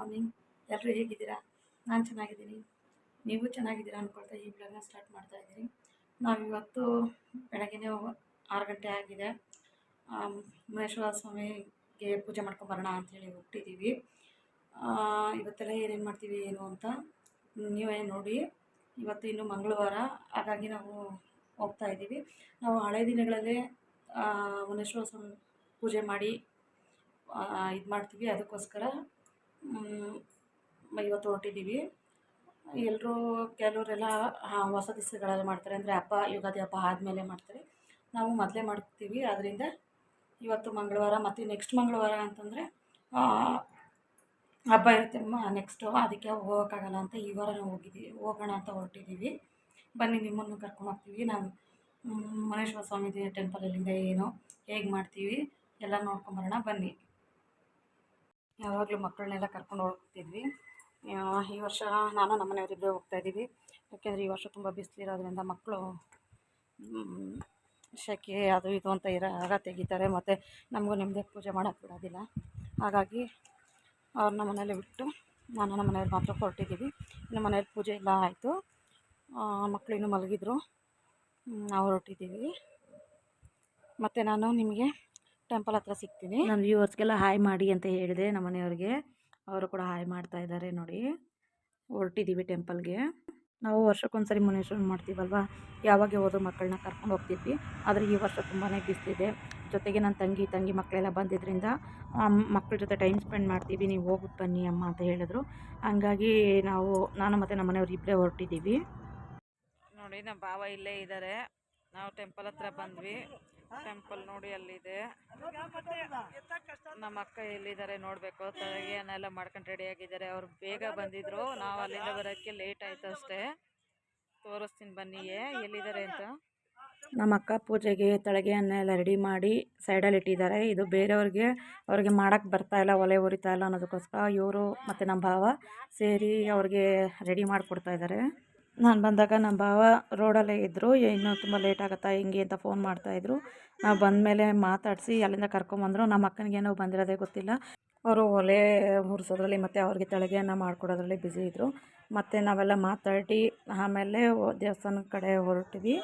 Morning. ಎಲ್ಲರೂ ಹೇಗಿದ್ದೀರಾ? ನಾನು ಚೆನ್ನಾಗಿದ್ದೀನಿ. ನೀವು ಚೆನ್ನಾಗಿದ್ದೀರಾ ಅಂದ್ಕೊಳ್ತಾ ಈ ವ್ಲಾಗ್ನ ಸ್ಟಾರ್ಟ್ ಮಾಡ್ತಾ ಇದ್ದೀನಿ. ನಾವಿವತ್ತು ಬೆಳಗ್ಗೆನೇ 6 ಗಂಟೆ ಆಗಿದೆ. ಮಹೇಶ್ವರ ಸ್ವಾಮಿಗೆ ಪೂಜೆ ಮಾಡ್ಕೊಂಬರೋಣ ಅಂಥೇಳಿ ಹುಟ್ಟಿದ್ದೀವಿ. ಇವತ್ತೆಲ್ಲ ಏನೇನು ಮಾಡ್ತೀವಿ ಏನು ಅಂತ ನೀವೇ ನೋಡಿ. ಇವತ್ತು ಇನ್ನು ಮಂಗಳವಾರ, ಹಾಗಾಗಿ ನಾವು ಹೋಗ್ತಾ ಇದ್ದೀವಿ. ನಾವು ಹಳೆ ದಿನಗಳಲ್ಲೇ ಮಹೇಶ್ವರ ಸ್ವಾಮಿ ಪೂಜೆ ಮಾಡಿ ಇದು ಮಾಡ್ತೀವಿ. ಅದಕ್ಕೋಸ್ಕರ ಇವತ್ತು ಹೊರಟಿದ್ದೀವಿ. ಎಲ್ಲರೂ ಕೆಲವರೆಲ್ಲ ಹೊಸ ದಿವಸಗಳಲ್ಲಿ ಮಾಡ್ತಾರೆ, ಅಂದರೆ ಹಬ್ಬ ಯುಗಾದಿ ಹಬ್ಬ ಆದಮೇಲೆ ಮಾಡ್ತಾರೆ. ನಾವು ಮೊದಲೇ ಮಾಡ್ತೀವಿ. ಆದ್ದರಿಂದ ಇವತ್ತು ಮಂಗಳವಾರ ಮತ್ತು ನೆಕ್ಸ್ಟ್ ಮಂಗಳವಾರ ಅಂತಂದರೆ ಹಬ್ಬ ಇರುತ್ತೆ ನೆಕ್ಸ್ಟು, ಅದಕ್ಕೆ ಹೋಗೋಕ್ಕಾಗಲ್ಲ ಅಂತ ಈ ವಾರ ನಾವು ಹೋಗೋಣ ಅಂತ ಹೊರಟಿದ್ದೀವಿ. ಬನ್ನಿ, ನಿಮ್ಮನ್ನು ಕರ್ಕೊಂಡು ಹೋಗ್ತೀವಿ. ನಾವು ಮಹೇಶ್ವರ ಸ್ವಾಮಿ ಟೆಂಪಲ್ ಎಲ್ಲಿದೆ, ಏನೋ ಹೇಗೆ ಮಾಡ್ತೀವಿ ಎಲ್ಲ ನೋಡ್ಕೊಂಬರೋಣ ಬನ್ನಿ. ಯಾವಾಗಲೂ ಮಕ್ಕಳನ್ನೆಲ್ಲ ಕರ್ಕೊಂಡು ಹೋಗ್ತಿದ್ವಿ. ಈ ವರ್ಷ ನಾನು ನಮ್ಮ ಮನೆಯವರಿಬ್ಬರೇ ಹೋಗ್ತಾಯಿದ್ದೀವಿ. ಯಾಕೆಂದರೆ ಈ ವರ್ಷ ತುಂಬ ಬಿಸಿಲಿರೋದ್ರಿಂದ ಮಕ್ಕಳು ಸೆಕೆ ಅದು ಇದು ಅಂತ ಆಗ ತೆಗಿತಾರೆ, ಮತ್ತು ನಮಗೂ ನಿಮ್ಮದೇ ಪೂಜೆ ಮಾಡೋಕ್ಕೆ ಬಿಡೋದಿಲ್ಲ. ಹಾಗಾಗಿ ಅವ್ರನ್ನ ಮನೇಲಿ ಬಿಟ್ಟು ನಾನು ನಮ್ಮ ಮನೆಯವ್ರು ಮಾತ್ರ ಹೊರಟಿದ್ದೀವಿ. ಇನ್ನು ಮನೇಲಿ ಪೂಜೆ ಎಲ್ಲ ಆಯಿತು, ಮಕ್ಕಳು ಇನ್ನೂ ಮಲಗಿದ್ರು, ನಾವು ಹೊರಟಿದ್ದೀವಿ. ಮತ್ತು ನಾನು ನಿಮಗೆ ಟೆಂಪಲ್ ಹತ್ರ ಸಿಗ್ತೀನಿ. ನಾನು ವ್ಯೂವರ್ಸ್ಗೆಲ್ಲ ಹಾಯ್ ಮಾಡಿ ಅಂತ ಹೇಳಿದೆ ನಮ್ಮ ಮನೆಯವ್ರಿಗೆ, ಅವರು ಕೂಡ ಹಾಯ್ ಮಾಡ್ತಾ ಇದ್ದಾರೆ ನೋಡಿ. ಹೊರಟಿದ್ದೀವಿ ಟೆಂಪಲ್ಗೆ. ನಾವು ವರ್ಷಕ್ಕೊಂದ್ಸರಿ ಮುನೇಶ್ವರನ ಮಾಡ್ತೀವಲ್ವ, ಯಾವಾಗ ಹೋದ್ರೂ ಮಕ್ಕಳನ್ನ ಕರ್ಕೊಂಡು ಹೋಗ್ತಿದ್ವಿ. ಆದರೆ ಈ ವರ್ಷ ತುಂಬಾ ಬಿಸಿಲಿದೆ. ಜೊತೆಗೆ ನನ್ನ ತಂಗಿ ಮಕ್ಕಳೆಲ್ಲ ಬಂದಿದ್ದರಿಂದ ಮಕ್ಕಳ ಜೊತೆ ಟೈಮ್ ಸ್ಪೆಂಡ್ ಮಾಡ್ತೀವಿ, ನೀವು ಹೋಗ್ಬಿಟ್ಟು ಬನ್ನಿ ಅಮ್ಮ ಅಂತ ಹೇಳಿದ್ರು. ಹಂಗಾಗಿ ನಾನು ಮತ್ತು ನಮ್ಮ ಮನೆಯವ್ರು ಇಬ್ಬರೇ ಹೊರಟಿದ್ದೀವಿ ನೋಡಿ. ನಮ್ಮ ಭಾವ ಇಲ್ಲೇ ಇದ್ದಾರೆ. ನಾವು ಟೆಂಪಲ್ ಹತ್ರ ಬಂದ್ವಿ. ಟೆಂಪಲ್ ನೋಡಿ ಅಲ್ಲಿದೆ. ನಮ್ಮ ಅಕ್ಕ ಎಲ್ಲಿದ್ದಾರೆ ನೋಡಬೇಕು. ತಲೆಗೆನೆಲ್ಲ ಮಾಡ್ಕೊಂಡು ರೆಡಿ ಆಗಿದ್ದಾರೆ. ಅವ್ರು ಬೇಗ ಬಂದಿದ್ರು, ನಾವು ಅಲ್ಲಿಂದ ಬರೋಕ್ಕೆ ಲೇಟ್ ಆಯಿತು ಅಷ್ಟೇ. ತೋರಿಸ್ತೀನಿ ಬನ್ನಿಯೇ ಎಲ್ಲಿದ್ದಾರೆ ಅಂತ. ನಮ್ಮ ಅಕ್ಕ ಪೂಜೆಗೆ ತಳಗೆ ಅನ್ನ ಎಲ್ಲ ರೆಡಿ ಮಾಡಿ ಸೈಡಲ್ಲಿ ಇಟ್ಟಿದ್ದಾರೆ. ಇದು ಅವ್ರಿಗೆ ಮಾಡೋಕ್ಕೆ ಬರ್ತಾಯಿಲ್ಲ, ಒಲೆ ಉರಿತಾ ಇಲ್ಲ ಅನ್ನೋದಕ್ಕೋಸ್ಕರ ಇವರು ಮತ್ತು ನಮ್ಮ ಭಾವ ಸೇರಿ ಅವ್ರಿಗೆ ರೆಡಿ ಮಾಡಿಕೊಡ್ತಾ ಇದ್ದಾರೆ. ನಾನು ಬಂದಾಗ ನಮ್ಮ ಭಾವ ರೋಡಲ್ಲೇ ಇದ್ದರು. ಇನ್ನೂ ತುಂಬ ಲೇಟ್ ಆಗುತ್ತಾ ಹಿಂಗೆ ಅಂತ ಫೋನ್ ಮಾಡ್ತಾಯಿದ್ರು. ನಾವು ಬಂದಮೇಲೆ ಮಾತಾಡಿಸಿ ಅಲ್ಲಿಂದ ಕರ್ಕೊಂಬಂದರು. ನಮ್ಮ ಅಕ್ಕನಿಗೇನೋ ಬಂದಿರೋದೇ ಗೊತ್ತಿಲ್ಲ. ಅವರು ಒಲೆ ಉರಿಸೋದ್ರಲ್ಲಿ ಮತ್ತು ಅವ್ರಿಗೆ ತಳಗೆ ಅನ್ನ ಮಾಡಿಕೊಡೋದ್ರಲ್ಲಿ ಬ್ಯುಸಿ ಇದ್ದರು. ಮತ್ತು ನಾವೆಲ್ಲ ಮಾತಾಡಿ ಆಮೇಲೆ ದೇವಸ್ಥಾನದ ಕಡೆ ಹೊರಟಿದ್ವಿ.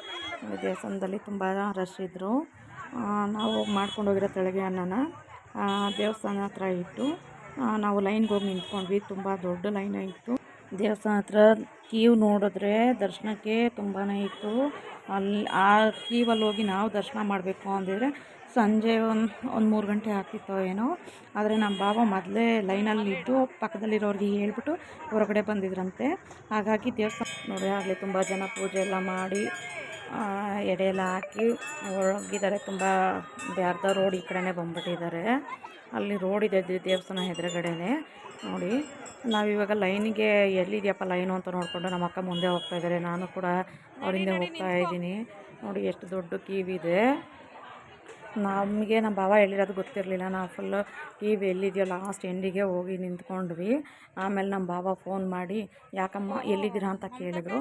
ದೇವಸ್ಥಾನದಲ್ಲಿ ತುಂಬ ರಶ್ ಇದ್ದರು. ನಾವು ಮಾಡ್ಕೊಂಡು ಹೋಗಿರೋ ತಳಗೆ ಅನ್ನನ ದೇವಸ್ಥಾನ ಹತ್ರ ಇಟ್ಟು ನಾವು ಲೈನ್ಗೆ ಹೋಗಿ ನಿಂತ್ಕೊಂಡ್ವಿ. ತುಂಬ ದೊಡ್ಡ ಲೈನ್ ಇತ್ತು. ದೇವಸ್ಥಾನ ಹತ್ರ ಕ್ಯೂ ನೋಡಿದ್ರೆ ದರ್ಶನಕ್ಕೆ ತುಂಬಾ ಇತ್ತು. ಆ ಕ್ಯೂವಲ್ಲಿ ಹೋಗಿ ನಾವು ದರ್ಶನ ಮಾಡಬೇಕು ಅಂದಿದ್ರೆ ಸಂಜೆ ಒಂದು 3 ಗಂಟೆ ಆಗ್ತಿತ್ತೋ ಏನೋ. ಆದರೆ ನಮ್ಮ ಭಾವ ಮೊದಲೇ ಲೈನಲ್ಲಿ ಇದ್ದು ಪಕ್ಕದಲ್ಲಿರೋರಿಗೆ ಹೇಳ್ಬಿಟ್ಟು ಹೊರಗಡೆ ಬಂದಿದ್ರಂತೆ. ಹಾಗಾಗಿ ದೇವಸ್ಥಾನ ನೋಡಿ ಆಗಲಿ ತುಂಬ ಜನ ಪೂಜೆ ಎಲ್ಲ ಮಾಡಿ ಎಡೆ ಎಲ್ಲ ಹಾಕಿ ಹೋಗಿದ್ದಾರೆ. ತುಂಬ ಅರ್ಧ ರೋಡ್ ಈ ಕಡೆನೇ ಬಂದ್ಬಿಟ್ಟಿದ್ದಾರೆ. ಅಲ್ಲಿ ರೋಡ್ ಇದೆ ದೇವಸ್ಥಾನ ಎದುರುಗಡೆನೇ ನೋಡಿ. ನಾವಿವಾಗ ಲೈನಿಗೆ ಎಲ್ಲಿದೆಯಪ್ಪ ಲೈನು ಅಂತ ನೋಡಿಕೊಂಡು ನಮ್ಮ ಅಕ್ಕ ಮುಂದೆ ಹೋಗ್ತಾಯಿದ್ದಾರೆ. ನಾನು ಕೂಡ ಅವರಿಂದ ಹೋಗ್ತಾ ಇದ್ದೀನಿ ನೋಡಿ. ಎಷ್ಟು ದೊಡ್ಡ ಕ್ಯೂ ಇದೆ. ನಮಗೆ ನಮ್ಮ ಭಾವ ಹೇಳಿರೋದು ಗೊತ್ತಿರಲಿಲ್ಲ. ನಾವು ಫುಲ್ಲು ಕ್ಯೂ ಎಲ್ಲಿದೆಯೋ ಲಾಸ್ಟ್ ಎಂಡಿಗೆ ಹೋಗಿ ನಿಂತ್ಕೊಂಡ್ವಿ. ಆಮೇಲೆ ನಮ್ಮ ಭಾವ ಫೋನ್ ಮಾಡಿ ಯಾಕಮ್ಮ ಎಲ್ಲಿದ್ದೀರಾ ಅಂತ ಕೇಳಿದ್ರು.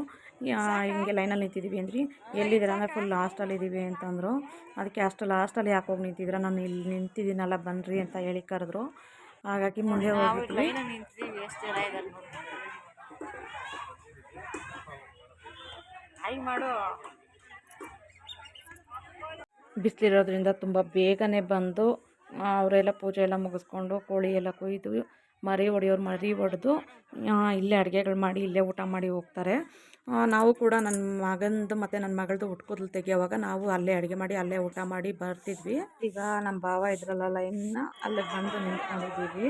ಹಿಂಗೆ ಲೈನಲ್ಲಿ ನಿಂತಿದ್ದೀವಿ ಅಂದ್ರಿ. ಎಲ್ಲಿದ್ದೀರಾ ಅಂದರೆ ಫುಲ್ ಲಾಸ್ಟಲ್ಲಿದ್ದೀವಿ ಅಂತಂದರು. ಅದಕ್ಕೆ ಅಷ್ಟು ಲಾಸ್ಟಲ್ಲಿ ಯಾಕೆ ಹೋಗಿ ನಿಂತಿದ್ದೀರಾ, ನಾನು ಇಲ್ಲಿ ನಿಂತಿದ್ದೀನಲ್ಲ ಬನ್ನಿರಿ ಅಂತ ಹೇಳಿ ಕರೆದ್ರು. ಹಾಗಾಗಿ ಮುಂದೆ ಹೋಗ್ಬಿಟ್ವಿ. ಬಿಸಿಲಿರೋದ್ರಿಂದ ತುಂಬ ಬೇಗನೆ ಬಂದು ಅವರೆಲ್ಲ ಪೂಜೆ ಎಲ್ಲ ಮುಗಿಸ್ಕೊಂಡು ಕೋಳಿ ಎಲ್ಲ ಕೊಯ್ದು ಮರಿ ಹೊಡೆದು ಇಲ್ಲೇ ಅಡುಗೆಗಳು ಮಾಡಿ ಇಲ್ಲೇ ಊಟ ಮಾಡಿ ಹೋಗ್ತಾರೆ. ನಾವು ಕೂಡ ನನ್ನ ಮಗಂದು ಮತ್ತು ನನ್ನ ಮಗಳದು ಹುಟ್ಕೂದಲು ತೆಗಿಯೋವಾಗ ನಾವು ಅಲ್ಲೇ ಅಡುಗೆ ಮಾಡಿ ಅಲ್ಲೇ ಊಟ ಮಾಡಿ ಬರ್ತಿದ್ವಿ. ಈಗ ನಮ್ಮ ಭಾವ ಇದ್ರಲ್ಲ ಲೈನ್ನ ಅಲ್ಲೇ ಬಂದು ನಿಂತ್ಕೊಂಡಿದ್ದೀವಿ.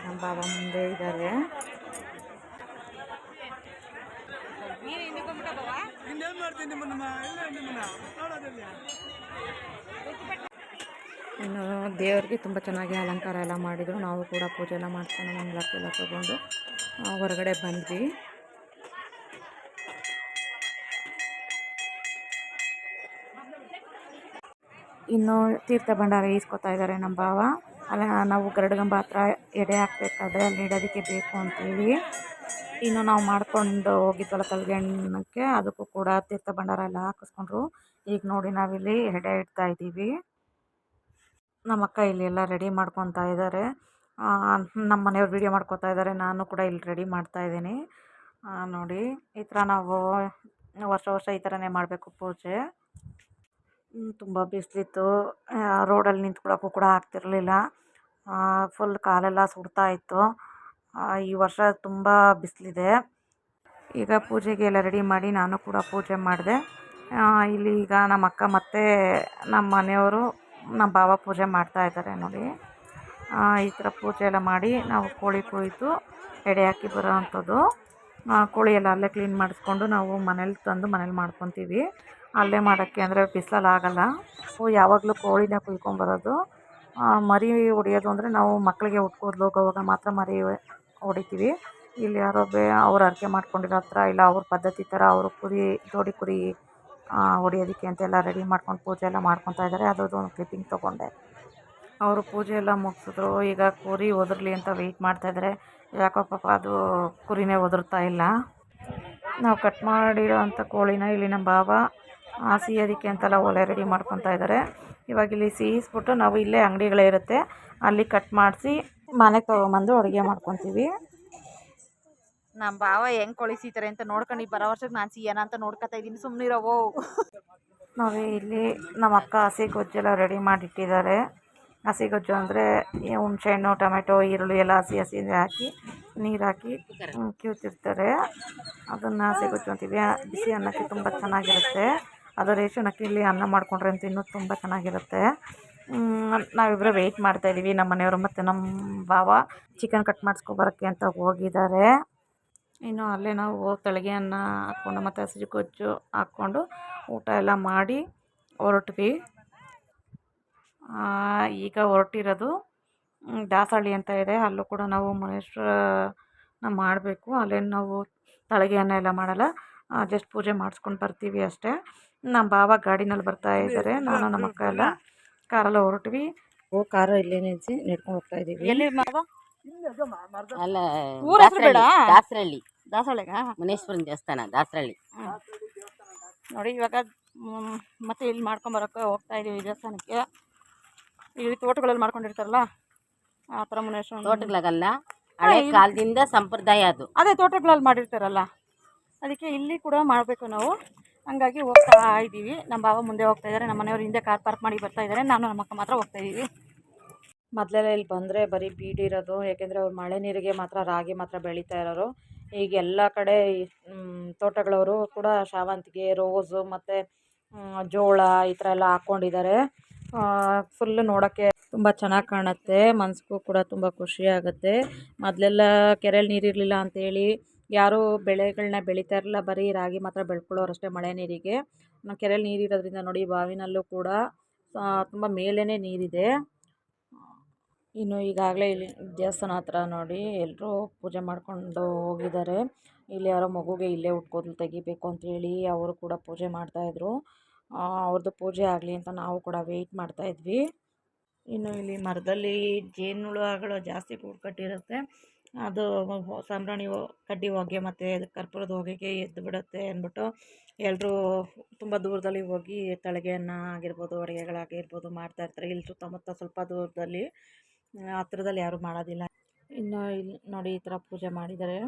ನಮ್ಮ ಭಾವ ಮುಂದೆ ಇದ್ದಾರೆ. ಇನ್ನು ದೇವರಿಗೆ ತುಂಬ ಚೆನ್ನಾಗಿ ಅಲಂಕಾರ ಎಲ್ಲ ಮಾಡಿದರು. ನಾವು ಕೂಡ ಪೂಜೆ ಎಲ್ಲ ಮಾಡ್ಕೊಂಡು ಮಂಗಳಕ್ಕೆಲ್ಲ ತೊಗೊಂಡು ಹೊರಗಡೆ ಬಂದ್ವಿ. ಇನ್ನು ತೀರ್ಥ ಭಂಡಾರ ಈಸ್ಕೊತಾ ಇದ್ದಾರೆ ನಮ್ಮ ಭಾವ. ಅಲ್ಲ ನಾವು ಗರುಡಗಂಬ ಹತ್ರ ಎಡೆ ಹಾಕಬೇಕಾದ್ರೆ ಅಲ್ಲಿ ಇಡೋದಕ್ಕೆ ಬೇಕು ಅಂತೇಳಿ ಇನ್ನು ನಾವು ಮಾಡ್ಕೊಂಡು ಹೋಗಿದ್ವಲ್ಲ ಕಲ್ಗಣ್ಣಕ್ಕೆ, ಅದಕ್ಕೂ ಕೂಡ ತೀರ್ಥ ಭಂಡಾರ ಎಲ್ಲ ಹಾಕಿಸ್ಕೊಂಡ್ರು. ಈಗ ನೋಡಿ ನಾವಿಲ್ಲಿ ಎಡೆ ಇಡ್ತಾ ಇದ್ದೀವಿ. ನಮ್ಮ ಅಕ್ಕ ಇಲ್ಲಿ ಎಲ್ಲ ರೆಡಿ ಮಾಡ್ಕೊತಾ ಇದ್ದಾರೆ. ನಮ್ಮ ಮನೆಯವ್ರು ವೀಡಿಯೋ ಮಾಡ್ಕೋತಾ ಇದ್ದಾರೆ, ನಾನು ಕೂಡ ಇಲ್ಲಿ ರೆಡಿ ಮಾಡ್ತಾಯಿದ್ದೀನಿ. ನೋಡಿ ಈ ಥರ ನಾವು ವರ್ಷ ವರ್ಷ ಈ ಥರನೇ ಮಾಡಬೇಕು ಪೂಜೆ. ತುಂಬ ಬಿಸಿಲಿತ್ತು, ರೋಡಲ್ಲಿ ನಿಂತ್ಕೊಳ್ಳೋಕ್ಕೂ ಕೂಡ ಆಗ್ತಿರಲಿಲ್ಲ. ಫುಲ್ ಕಾಲೆಲ್ಲ ಸುಡ್ತಾ ಇತ್ತು. ಈ ವರ್ಷ ತುಂಬ ಬಿಸಿಲಿದೆ. ಈಗ ಪೂಜೆಗೆ ಎಲ್ಲ ರೆಡಿ ಮಾಡಿ ನಾನು ಕೂಡ ಪೂಜೆ ಮಾಡಿದೆ. ಇಲ್ಲಿ ಈಗ ನಮ್ಮ ಅಕ್ಕ ಮತ್ತು ನಮ್ಮ ಮನೆಯವರು ನಮ್ಮ ಭಾವ ಪೂಜೆ ಮಾಡ್ತಾಯಿದ್ದಾರೆ ನೋಡಿ. ಈ ಥರ ಪೂಜೆ ಎಲ್ಲ ಮಾಡಿ ನಾವು ಕೋಳಿ ಕೊಯ್ದು ಎಡೆ ಹಾಕಿ ಬರೋ ಅಂಥದ್ದು. ಕೋಳಿ ಎಲ್ಲ ಅಲ್ಲೇ ಕ್ಲೀನ್ ಮಾಡಿಸ್ಕೊಂಡು ನಾವು ಮನೇಲಿ ತಂದು ಮನೇಲಿ ಮಾಡ್ಕೊತೀವಿ. ಅಲ್ಲೇ ಮಾಡೋಕ್ಕೆ ಅಂದರೆ ಬಿಸಿಲಲ್ಲಿ ಆಗೋಲ್ಲ. ಯಾವಾಗಲೂ ಕೋಳಿನ ಕುಯ್ಕೊಂಬರೋದು. ಮರಿ ಹೊಡಿಯೋದು ಅಂದರೆ ನಾವು ಮಕ್ಕಳಿಗೆ ಹುಟ್ಕೋದ್ಲು ಹೋಗೋವಾಗ ಮಾತ್ರ ಮರಿ ಹೊಡಿತೀವಿ. ಇಲ್ಲಿ ಯಾರೋ ಅವ್ರು ಅರ್ಕೆ ಮಾಡ್ಕೊಂಡಿರೋ ಹತ್ರ ಇಲ್ಲ ಅವ್ರ ಪದ್ಧತಿ ಥರ ಅವರು ಕುರಿ ಜೋಡಿ ಕುರಿ ಹೊಡಿಯೋದಕ್ಕೆ ಅಂತೆಲ್ಲ ರೆಡಿ ಮಾಡ್ಕೊಂಡು ಪೂಜೆ ಎಲ್ಲ ಮಾಡ್ಕೊತಾ ಇದ್ದಾರೆ. ಅದೊಂದು ಕ್ಲಿಪ್ಪಿಂಗ್ ತೊಗೊಂಡೆ. ಅವರು ಪೂಜೆ ಎಲ್ಲ ಮುಗಿಸಿದ್ರು. ಈಗ ಕುರಿ ಒದರಲಿ ಅಂತ ವೆಯ್ಟ್ ಮಾಡ್ತಾಯಿದ್ದಾರೆ. ಯಾಕೋ ಪಾಪ ಅದು ಕುರಿನೇ ಒದರ್ತಾ ಇಲ್ಲ. ನಾವು ಕಟ್ ಮಾಡಿರೋ ಅಂಥ ಕೋಳಿನ ಇಲ್ಲಿ ನಮ್ಮ ಭಾವ ಸಿಯೋದಕ್ಕೆ ಅಂತೆಲ್ಲ ಒಲೆ ರೆಡಿ ಮಾಡ್ಕೊತಾ ಇದ್ದಾರೆ. ಇವಾಗ ಇಲ್ಲಿ ಸಿಹಿಸ್ಬಿಟ್ಟು ನಾವು ಇಲ್ಲೇ ಅಂಗಡಿಗಳೇ ಇರುತ್ತೆ ಅಲ್ಲಿ ಕಟ್ ಮಾಡಿಸಿ ಮನೆಗೆ ತೊಗೊಂಬಂದು ಅಡುಗೆ ಮಾಡ್ಕೊತೀವಿ. ನಮ್ಮ ಭಾವ ಹೆಂಗೆ ಕೋಳಿ ಸೀತಾರೆ ಅಂತ ನೋಡ್ಕೊಂಡು ಬರೋ ವರ್ಷಕ್ಕೆ ನಾನು ಸಿಯೋಣ ಅಂತ ನೋಡ್ಕೊತಾ ಇದ್ದೀನಿ. ಸುಮ್ಮನಿರೋವು. ನಾವೇ ಇಲ್ಲಿ ನಮ್ಮ ಅಕ್ಕ ಹಸಿ ಗೊಜ್ಜೆಲ್ಲ ರೆಡಿ ಮಾಡಿಟ್ಟಿದ್ದಾರೆ. ಹಸಿ ಗೊಜ್ಜು ಅಂದರೆ ಹುಣಸೆಹಣ್ಣು, ಟೊಮೆಟೊ, ಈರುಳ್ಳಿ ಎಲ್ಲ ಹಸಿ ಹಾಕಿ ನೀರು ಹಾಕಿ ಕಿವ್ತಿರ್ತಾರೆ. ಅದನ್ನು ಹಸಿ ಗೊಜ್ಜು ಅಂತೀವಿ. ಬಿಸಿ ಅನ್ನಕ್ಕೆ ತುಂಬ ಚೆನ್ನಾಗಿರುತ್ತೆ. ಅದು ರೇಷನ್ ಅಕ್ಕಿಯಲ್ಲಿ ಅನ್ನ ಮಾಡಿಕೊಂಡ್ರೆ ಅಂತ ಇನ್ನೂ ತುಂಬ ಚೆನ್ನಾಗಿರುತ್ತೆ. ನಾವಿಬ್ಬರು ವೆಯ್ಟ್ ಮಾಡ್ತಾಯಿದ್ದೀವಿ. ನಮ್ಮ ಮನೆಯವರು ಮತ್ತು ನಮ್ಮ ಭಾವ ಚಿಕನ್ ಕಟ್ ಮಾಡಿಸ್ಕೊಬರೋಕ್ಕೆ ಅಂತ ಹೋಗಿದ್ದಾರೆ. ಇನ್ನು ಅಲ್ಲೇ ನಾವು ತಳಗೆ ಅನ್ನ ಹಾಕ್ಕೊಂಡು ಮತ್ತು ಹಸಿ ಗೊಜ್ಜು ಹಾಕ್ಕೊಂಡು ಊಟ ಎಲ್ಲ ಮಾಡಿ ಹೊರಟ್ವಿ. ಈಗ ಹೊರಟಿರೋದು ದಾಸಹಳ್ಳಿ ಅಂತ ಇದೆ. ಅಲ್ಲೂ ಕೂಡ ನಾವು ಮುನೇಶ್ವರನ ಮಾಡಬೇಕು. ಅಲ್ಲೇನು ನಾವು ತಳಗೆ ಅನ್ನ ಎಲ್ಲ ಮಾಡಲ್ಲ, ಜಸ್ಟ್ ಪೂಜೆ ಮಾಡಿಸ್ಕೊಂಡು ಬರ್ತೀವಿ ಅಷ್ಟೇ. ನಮ್ಮ ಭಾವ ಗಾಡಿನಲ್ಲಿ ಬರ್ತಾ ಇದ್ದಾರೆ. ನಾನು ನಮ್ಮ ಅಕ್ಕ ಎಲ್ಲ ಕಾರೆಲ್ಲ ಹೊರಟ್ವಿ. ಕಾರು ಇಲ್ಲೇ ನಿಲ್ಲಿಸಿ ನಡ್ಕೊಂಡು ಹೋಗ್ತಾ ಇದ್ದೀವಿ. ಎಲ್ಲಿ ಅಲ್ಲ ಊರ ಹೆಸರು ಬೇಡ, ದಾಸರಳ್ಳಿ, ದಾಸಹಳ್ಳಿಗ ಮುನೇಶ್ವರನ ದೇವಸ್ಥಾನ ದಾಸರಳ್ಳಿ. ನೋಡಿ ಇವಾಗ ಮತ್ತೆ ಇಲ್ಲಿ ಮಾಡ್ಕೊಂಬರೋಕ್ಕೆ ಹೋಗ್ತಾ ಇದ್ದೀವಿ ದೇವಸ್ಥಾನಕ್ಕೆ. ಇಲ್ಲಿ ತೋಟಗಳಲ್ಲಿ ಮಾಡ್ಕೊಂಡಿರ್ತಾರಲ್ಲ ಆ ಥರ ಮುನೇಶ್ವರ ತೋಟಗಳಾಗಲ್ಲ, ಹಳೆ ಕಾಲದಿಂದ ಸಂಪ್ರದಾಯ ಅದು. ಅದೇ ತೋಟಗಳಲ್ಲಿ ಮಾಡಿರ್ತಾರಲ್ಲ, ಅದಕ್ಕೆ ಇಲ್ಲಿ ಕೂಡ ಮಾಡಬೇಕು ನಾವು. ಹಂಗಾಗಿ ಹೋಗ್ತಾ ಇದ್ದೀವಿ. ನಮ್ಮ ಭಾವ ಮುಂದೆ ಹೋಗ್ತಾ ಇದ್ದಾರೆ, ನಮ್ಮ ಮನೆಯವ್ರು ಹಿಂದೆ ಕಾರ್ ಪಾರ್ಕ್ ಮಾಡಿ ಬರ್ತಾ ಇದ್ದಾರೆ. ನಾನು ನಮ್ಮ ಅಕ್ಕ ಮಾತ್ರ ಹೋಗ್ತಾ ಇದ್ದೀವಿ. ಮೊದಲೆಲ್ಲ ಇಲ್ಲಿ ಬಂದರೆ ಬರೀ ಬೀಡಿರೋದು, ಯಾಕೆಂದರೆ ಅವ್ರು ಮಳೆ ನೀರಿಗೆ ಮಾತ್ರ ರಾಗಿ ಮಾತ್ರ ಬೆಳೀತಾ ಇರೋರು. ಈಗ ಎಲ್ಲ ಕಡೆ ತೋಟಗಳವರು ಕೂಡ ಶಾವಂತಿಗೆ, ರೋಸು ಮತ್ತು ಜೋಳ ಈ ಥರ ಎಲ್ಲ ಹಾಕ್ಕೊಂಡಿದ್ದಾರೆ. ಫುಲ್ಲು ನೋಡೋಕ್ಕೆ ತುಂಬ ಚೆನ್ನಾಗಿ ಕಾಣುತ್ತೆ. ಮನಸ್ಸಿಗೂ ಕೂಡ ತುಂಬ ಖುಷಿ ಆಗುತ್ತೆ. ಮೊದಲೆಲ್ಲ ಕೆರೆಯಲ್ಲಿ ನೀರಿರಲಿಲ್ಲ ಅಂಥೇಳಿ ಯಾರೂ ಬೆಳೆಗಳನ್ನ ಬೆಳೀತಾ ಇರಲಿಲ್ಲ, ಬರೀ ರಾಗಿ ಮಾತ್ರ ಬೆಳ್ಕೊಳ್ಳೋರು ಅಷ್ಟೇ ಮಳೆ ನೀರಿಗೆ. ಕೆರೆಯಲ್ಲಿ ನೀರಿರೋದ್ರಿಂದ ನೋಡಿ ಬಾವಿನಲ್ಲೂ ಕೂಡ ತುಂಬ ಮೇಲೇ ನೀರಿದೆ. ಇನ್ನು ಈಗಾಗಲೇ ಇಲ್ಲಿ ದೇವಸ್ಥಾನ ಹತ್ರ ನೋಡಿ ಎಲ್ಲರೂ ಪೂಜೆ ಮಾಡ್ಕೊಂಡು ಹೋಗಿದ್ದಾರೆ. ಇಲ್ಲಿ ಯಾರೋ ಮಗುಗೆ ಇಲ್ಲೇ ಉಟ್ಕೋದ್ಲು ತೆಗಿಬೇಕು ಅಂಥೇಳಿ ಅವರು ಕೂಡ ಪೂಜೆ ಮಾಡ್ತಾಯಿದ್ರು. ಅವ್ರದ್ದು ಪೂಜೆ ಆಗಲಿ ಅಂತ ನಾವು ಕೂಡ ವೆಯ್ಟ್ ಮಾಡ್ತಾಯಿದ್ವಿ. ಇನ್ನು ಇಲ್ಲಿ ಮರದಲ್ಲಿ ಜೇನುಹುಳುಗಳು ಜಾಸ್ತಿ ಗೂಡು ಕಟ್ಟಿರುತ್ತೆ. ಅದು ಸಾಂಬ್ರಾಣಿ ಕಡ್ಡಿ ಹೊಗೆ ಮತ್ತು ಕರ್ಪೂರದ ಹೊಗೆಗೆ ಎದ್ದು ಬಿಡುತ್ತೆ ಅಂದ್ಬಿಟ್ಟು ಎಲ್ಲರೂ ತುಂಬ ದೂರದಲ್ಲಿ ಹೋಗಿ ತಳಗೆಯನ್ನು ಆಗಿರ್ಬೋದು, ಅಡುಗೆಗಳಾಗಿರ್ಬೋದು ಮಾಡ್ತಾಯಿರ್ತಾರೆ. ಇಲ್ಲಿ ಸುತ್ತಮುತ್ತ ಸ್ವಲ್ಪ ದೂರದಲ್ಲಿ, ಹತ್ರದಲ್ಲಿ ಯಾರೂ ಮಾಡೋದಿಲ್ಲ. ಇನ್ನು ಇಲ್ಲಿ ನೋಡಿ ಈ ಥರ ಪೂಜೆ ಮಾಡಿದ್ದಾರೆ.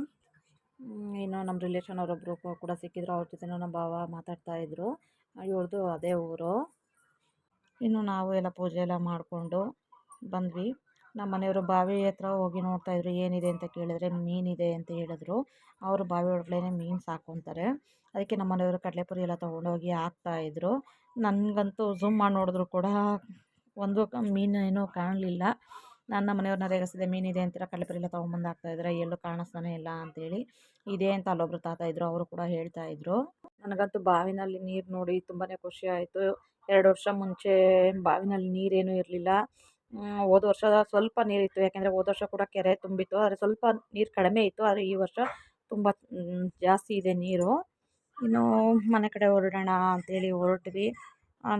ಇನ್ನು ನಮ್ಮ ರಿಲೇಷನ್ ಅವರೊಬ್ಬರು ಕೂಡ ಸಿಕ್ಕಿದ್ರು. ಅವ್ರ ಜೊತೆ ನಮ್ಮ ಭಾವ ಮಾತಾಡ್ತಾಯಿದ್ರು. ಇವ್ರದ್ದು ಅದೇ ಊರು. ಇನ್ನು ನಾವು ಎಲ್ಲ ಪೂಜೆ ಎಲ್ಲ ಮಾಡಿಕೊಂಡು ಬಂದ್ವಿ. ನಮ್ಮ ಮನೆಯವರು ಬಾವಿ ಹತ್ರ ಹೋಗಿ ನೋಡ್ತಾಯಿದ್ರು. ಏನಿದೆ ಅಂತ ಕೇಳಿದ್ರೆ ಮೀನಿದೆ ಅಂತ ಹೇಳಿದ್ರು. ಅವರು ಬಾವಿ ಒಳಗಡೆ ಮೀನು ಸಾಕೊತಾರೆ. ಅದಕ್ಕೆ ನಮ್ಮ ಮನೆಯವರು ಕಡಲೆಪುರಿ ಎಲ್ಲ ತೊಗೊಂಡೋಗಿ ಹಾಕ್ತಾಯಿದ್ರು. ನನಗಂತೂ ಝೂಮ್ ಮಾಡಿ ನೋಡಿದ್ರು ಕೂಡ ಒಂದು ಮೀನು ಏನೂ ಕಾಣಲಿಲ್ಲ. ನನ್ನ ಮನೆಯವ್ರನ್ನ ರೇಗಿಸಿದೆ, ಮೀನಿದೆ ಅಂತೀರ ಕಡಲೆಪುರಿ ಎಲ್ಲ ತೊಗೊಂಬಂದು ಹಾಕ್ತಾಯಿದ್ರೆ ಎಲ್ಲೂ ಕಾಣಿಸ್ತಾನೆ ಇಲ್ಲ ಅಂಥೇಳಿ. ಇದೆ ಅಂತ ಅಲ್ಲೊಬ್ರು ತಾತ ಇದ್ದರು, ಅವರು ಕೂಡ ಹೇಳ್ತಾಯಿದ್ರು. ನನಗಂತೂ ಬಾವಿನಲ್ಲಿ ನೀರು ನೋಡಿ ತುಂಬಾ ಖುಷಿ ಆಯಿತು. 2 ವರ್ಷ ಮುಂಚೆ ಬಾವಿನಲ್ಲಿ ನೀರೇನೂ ಇರಲಿಲ್ಲ. ಹೋದ ವರ್ಷ ಸ್ವಲ್ಪ ನೀರಿತ್ತು, ಯಾಕೆಂದರೆ ಹೋದ ವರ್ಷ ಕೂಡ ಕೆರೆ ತುಂಬಿತ್ತು. ಆದರೆ ಸ್ವಲ್ಪ ನೀರು ಕಡಿಮೆ ಇತ್ತು. ಆದರೆ ಈ ವರ್ಷ ತುಂಬ ಜಾಸ್ತಿ ಇದೆ ನೀರು. ಇನ್ನು ಮನೆ ಕಡೆ ಹೊರಡೋಣ ಅಂಥೇಳಿ ಹೊರಟ್ವಿ.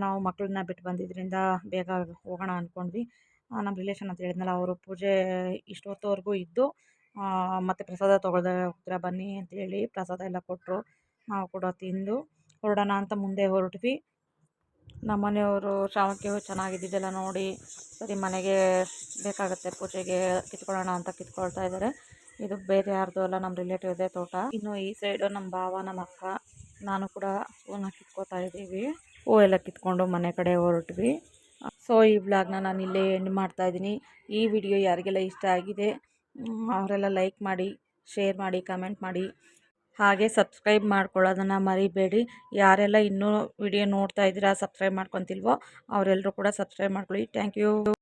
ನಾವು ಮಕ್ಕಳನ್ನ ಬಿಟ್ಟು ಬಂದಿದ್ದರಿಂದ ಬೇಗ ಹೋಗೋಣ ಅಂದ್ಕೊಂಡ್ವಿ. ನಮ್ಮ ರಿಲೇಷನ್ ಅಂತ ಹೇಳಿದ್ನಲ್ಲ, ಅವರು ಪೂಜೆ ಇಷ್ಟೊತ್ತವರೆಗೂ ಇದ್ದು ಮತ್ತು ಪ್ರಸಾದ ತೊಗೊಳ್ದೆ ಹೋಗ್ತೀರಾ ಬನ್ನಿ ಅಂತೇಳಿ ಪ್ರಸಾದ ಎಲ್ಲ ಕೊಟ್ಟರು. ನಾವು ಕೂಡ ತಿಂದು ಹೊರಡೋಣ ಅಂತ ಮುಂದೆ ಹೊರಟ್ವಿ. ನಮ್ಮನೆಯವರು ಶಾವಂತಿಗೆ ಹೂ ಚೆನ್ನಾಗಿದ್ದಿದ್ದೆಲ್ಲ ನೋಡಿ ಸರಿ ಮನೆಗೆ ಬೇಕಾಗುತ್ತೆ ಪೂಜೆಗೆ ಕಿತ್ಕೊಳ್ಳೋಣ ಅಂತ ಕಿತ್ಕೊಳ್ತಾ ಇದ್ದಾರೆ. ಇದು ಬೇರೆ ಯಾರ್ದು ಅಲ್ಲ, ನಮ್ಮ ರಿಲೇಟಿವ್ದೇ ತೋಟ. ಇನ್ನು ಈ ಸೈಡು ನಮ್ಮ ಭಾವ ನಮ್ಮ ಅಕ್ಕ ನಾನು ಕೂಡ ಹೂವನ್ನ ಕಿತ್ಕೋತಾ ಇದ್ದೀವಿ. ಹೂ ಎಲ್ಲ ಕಿತ್ಕೊಂಡು ಮನೆ ಕಡೆ ಹೊರಟ್ವಿ. ಸೊ ಈ ವ್ಲಾಗ್ನ ನಾನು ಇಲ್ಲೇ ಎಂಡ್ ಮಾಡ್ತಾ ಇದ್ದೀನಿ. ಈ ವಿಡಿಯೋ ಯಾರಿಗೆಲ್ಲ ಇಷ್ಟ ಆಗಿದೆ ಅವರೆಲ್ಲ ಲೈಕ್ ಮಾಡಿ, ಶೇರ್ ಮಾಡಿ, ಕಮೆಂಟ್ ಮಾಡಿ, ಹಾಗೆ ಸಬ್ಸ್ಕ್ರೈಬ್ ಮಾಡ್ಕೊಳ್ಳೋದನ್ನು ಮರಿಬೇಡಿ. ಯಾರೆಲ್ಲ ಇನ್ನೂ ವಿಡಿಯೋ ನೋಡ್ತಾ ಇದ್ದೀರಾ ಸಬ್ಸ್ಕ್ರೈಬ್ ಮಾಡ್ಕೊತಿಲ್ವೋ ಅವರೆಲ್ಲರೂ ಕೂಡ ಸಬ್ಸ್ಕ್ರೈಬ್ ಮಾಡ್ಕೊಳ್ಳಿ. Thank you.